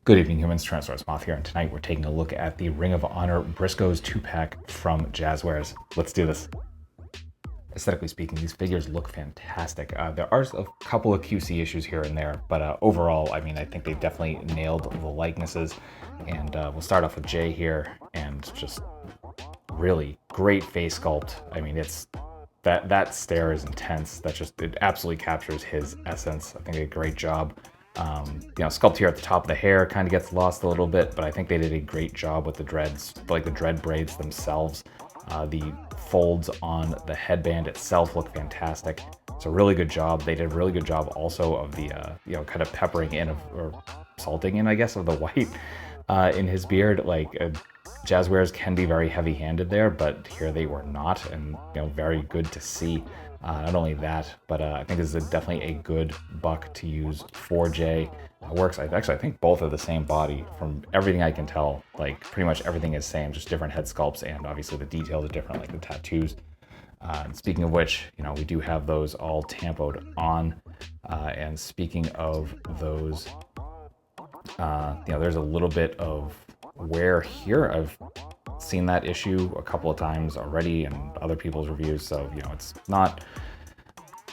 Good evening, humans. Tyrannosaurusmoth here, and tonight we're taking a look at the Ring of Honor Briscoe's 2-pack from Jazwares. Let's do this. Aesthetically speaking, these figures look fantastic. There are a couple of QC issues here and there, but overall, I mean, I think they definitely nailed the likenesses. And we'll start off with Jay here, and just really great face sculpt. I mean, it's that stare is intense. It absolutely captures his essence. I think they did a great job. Sculpt here at the top of the hair kind of gets lost a little bit, but I think they did a great job with the dreads, like the dread braids themselves. The folds on the headband itself look fantastic. It's a really good job. They did a really good job also of the, kind of peppering in or salting in, I guess, of the white in his beard. Jazwares can be very heavy-handed there, but here they were not, and very good to see. Not only that, but I think this is definitely a good buck to use for Jay. Works. I think both are the same body from everything I can tell. Like pretty much everything is same, just different head sculpts, and obviously the details are different, like the tattoos. And speaking of which, we do have those all tampoed on. And speaking of those, there's a little bit of wear here. I've seen that issue a couple of times already in other people's reviews, so it's not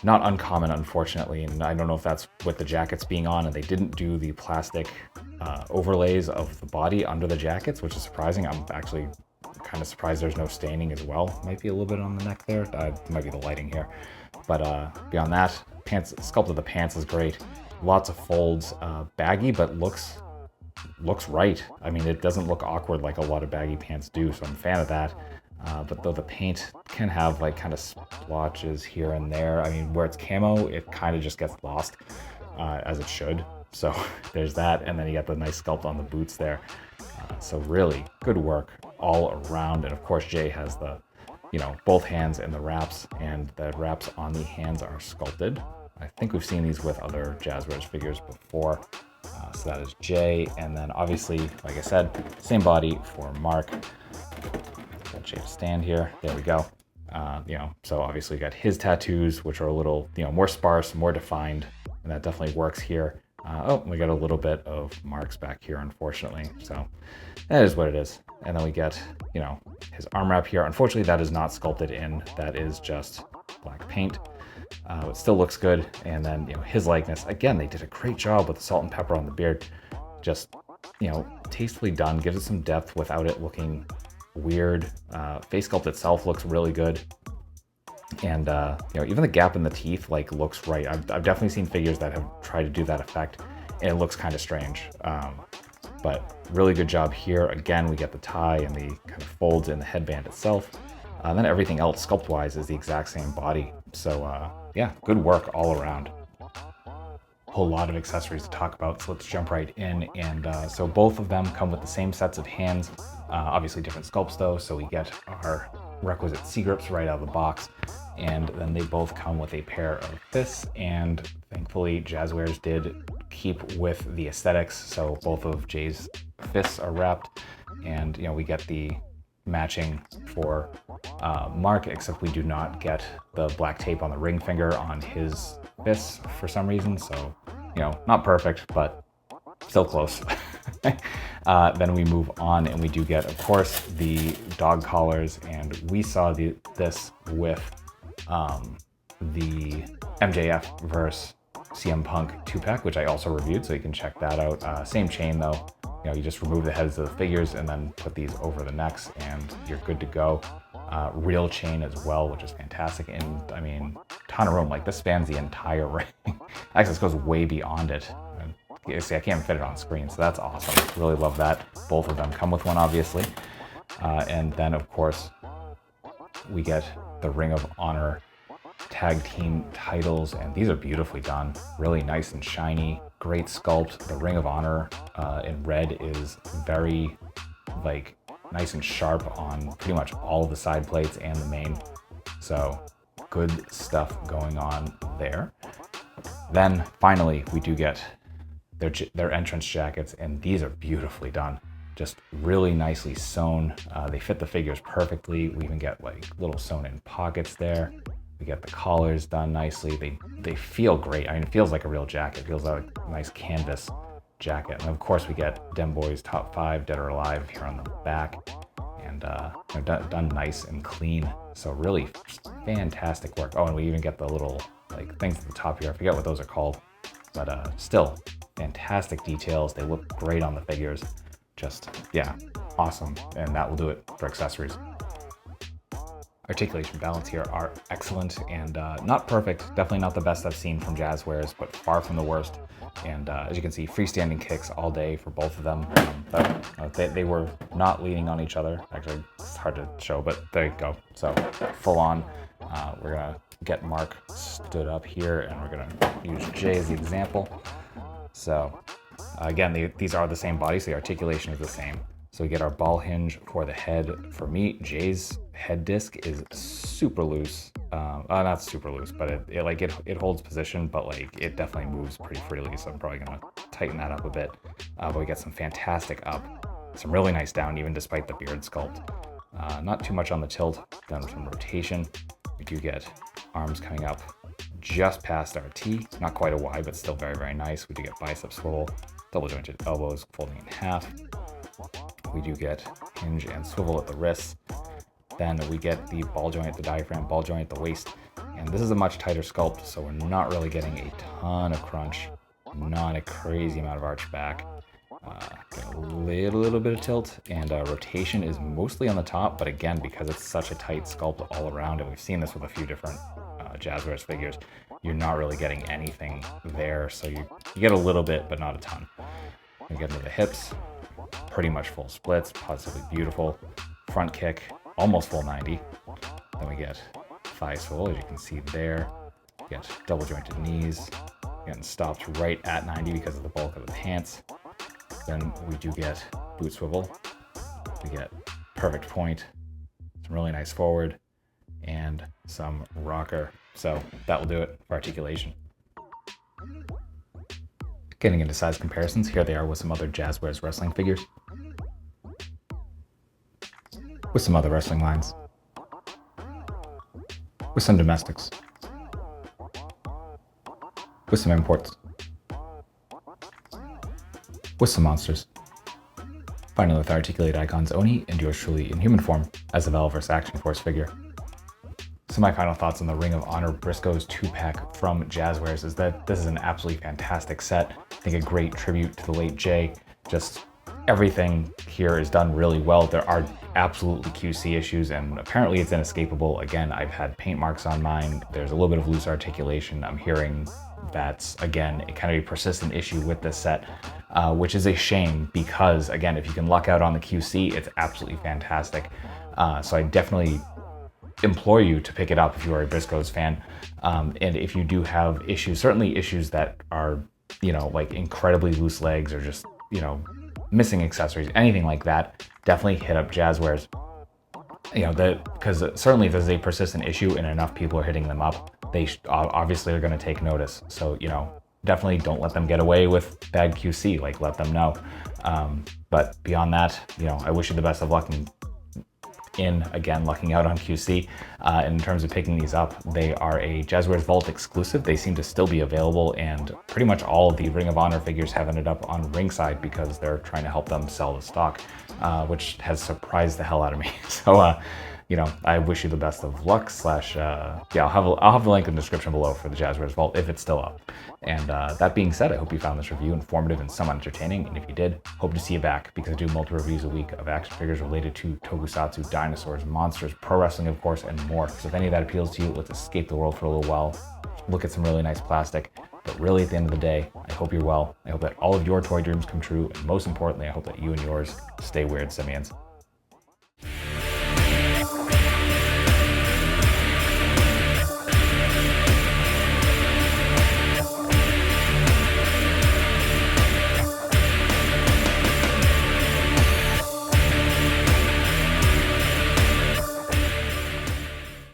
uncommon, unfortunately. And I don't know if that's with the jackets being on and they didn't do the plastic overlays of the body under the jackets, which is surprising. I'm actually kind of surprised there's no staining as well. Might be a little bit on the neck there. Might be the lighting here, but beyond that, sculpt of the pants is great. Lots of folds, baggy, but looks right. I mean, it doesn't look awkward like a lot of baggy pants do, so I'm a fan of that. But though the paint can have kind of splotches here and there, I mean, where it's camo, it kind of just gets lost, as it should. So there's that, and then you got the nice sculpt on the boots there. So really good work all around. And of course, Jay has the, both hands in the wraps, and the wraps on the hands are sculpted. I think we've seen these with other Jazwares figures before. So that is Jay, and then obviously, like I said, same body for Mark. Got Jay to stand here. There we go. So obviously we got his tattoos, which are a little, more sparse, more defined, and that definitely works here. We got a little bit of marks back here, unfortunately. So that is what it is. And then we get, his arm wrap here. Unfortunately, that is not sculpted in. That is just black paint. It still looks good. And then, his likeness, again, they did a great job with the salt and pepper on the beard. Just, tastefully done, gives it some depth without it looking weird. Face sculpt itself looks really good. And, even the gap in the teeth, looks right. I've definitely seen figures that have tried to do that effect, and it looks kind of strange. But really good job here. Again, we get the tie and the kind of folds in the headband itself. And then everything else, sculpt-wise, is the exact same body. So, yeah, good work all around. Whole lot of accessories to talk about, so let's jump right in. And so both of them come with the same sets of hands. Obviously different sculpts, though, so we get our requisite C-grips right out of the box. And then they both come with a pair of fists, and thankfully Jazwares did keep with the aesthetics. So both of Jay's fists are wrapped, and, we get the matching for Mark, except we do not get the black tape on the ring finger on his fists for some reason. So, not perfect, but still close. Then we move on, and we do get, of course, the dog collars, and we saw this with the MJF versus CM Punk 2-pack, which I also reviewed, so you can check that out. Same chain though. You just remove the heads of the figures and then put these over the necks, and you're good to go. Real chain as well, which is fantastic. And I mean, ton of room. This spans the entire ring. Actually, this goes way beyond it. See, I can't even fit it on screen, so that's awesome. Really love that. Both of them come with one, obviously. And then, of course, we get the Ring of Honor tag team titles, and these are beautifully done. Really nice and shiny. Great sculpt. The Ring of Honor in red is very, nice and sharp on pretty much all of the side plates and the main. So, good stuff going on there. Then, finally, we do get their entrance jackets, and these are beautifully done. Just really nicely sewn. They fit the figures perfectly. We even get little sewn in pockets there. We get the collars done nicely. They feel great. I mean, it feels like a real jacket. It feels like nice canvas. jacket. And of course we get Dem Boy's top 5 dead or alive here on the back, and done nice and clean. So really fantastic work. Oh, and we even get the little like things at the top here. I forget what those are called, but still fantastic details. They look great on the figures. Just, yeah, awesome. And that will do it for accessories. Articulation balance here are excellent and not perfect. Definitely not the best I've seen from Jazwares, but far from the worst. And as you can see, freestanding kicks all day for both of them. They were not leaning on each other. Actually, it's hard to show, but there you go. So full on, we're gonna get Mark stood up here, and we're gonna use Jay as the example. So again, these are the same body, so the articulation is the same. So we get our ball hinge for the head. For me, Jay's head disc is super loose. Not super loose, but it holds position, but like it definitely moves pretty freely. So I'm probably gonna tighten that up a bit. But we get some fantastic up, some really nice down, even despite the beard sculpt. Not too much on the tilt, done some rotation. We do get arms coming up just past our T, not quite a Y, but still very, very nice. We do get bicep swivel, double jointed elbows folding in half. We do get hinge and swivel at the wrists. Then we get the ball joint at the diaphragm, ball joint at the waist. And this is a much tighter sculpt, so we're not really getting a ton of crunch, not a crazy amount of arch back. Get a little bit of tilt, and rotation is mostly on the top, but again, because it's such a tight sculpt all around, and we've seen this with a few different Jazwares figures, you're not really getting anything there, so you get a little bit, but not a ton. We get into the hips, pretty much full splits, positively beautiful. Front kick, almost full 90. Then we get thigh swivel, as you can see there. We get double jointed knees, getting stopped right at 90 because of the bulk of the pants. Then we do get boot swivel. We get perfect point, some really nice forward, and some rocker. So that will do it for articulation. Getting into size comparisons, here they are with some other Jazwares wrestling figures. With some other wrestling lines. With some domestics. With some imports. With some monsters. Finally, with articulated icons, Oni and yours truly in human form as the Valverse Action Force figure. So my final thoughts on the Ring of Honor Briscoe's 2-pack from Jazwares is that this is an absolutely fantastic set. I think a great tribute to the late Jay. Just everything here is done really well. There are absolutely QC issues, and apparently it's inescapable. Again, I've had paint marks on mine. There's a little bit of loose articulation. I'm hearing that's, again, a kind of a persistent issue with this set, which is a shame because, again, if you can luck out on the QC, it's absolutely fantastic. So I definitely implore you to pick it up if you are a Briscoe's fan. And if you do have issues, certainly issues that are, like incredibly loose legs or just, missing accessories, anything like that, definitely hit up Jazwares. Because certainly if there's a persistent issue and enough people are hitting them up, they obviously are going to take notice. So, definitely don't let them get away with bad QC, like let them know. But beyond that, I wish you the best of luck again, lucking out on QC. In terms of picking these up, they are a Jazwares Vault exclusive. They seem to still be available, and pretty much all of the Ring of Honor figures have ended up on Ringside because they're trying to help them sell the stock, which has surprised the hell out of me. So, I wish you the best of luck. I'll have the link in the description below for the Jazwares Vault if it's still up. And that being said, I hope you found this review informative and somewhat entertaining. And if you did, hope to see you back because I do multiple reviews a week of action figures related to tokusatsu, dinosaurs, monsters, pro wrestling, of course, and more. So if any of that appeals to you, let's escape the world for a little while. Look at some really nice plastic. But really, at the end of the day, I hope you're well. I hope that all of your toy dreams come true. And most importantly, I hope that you and yours stay weird, simians.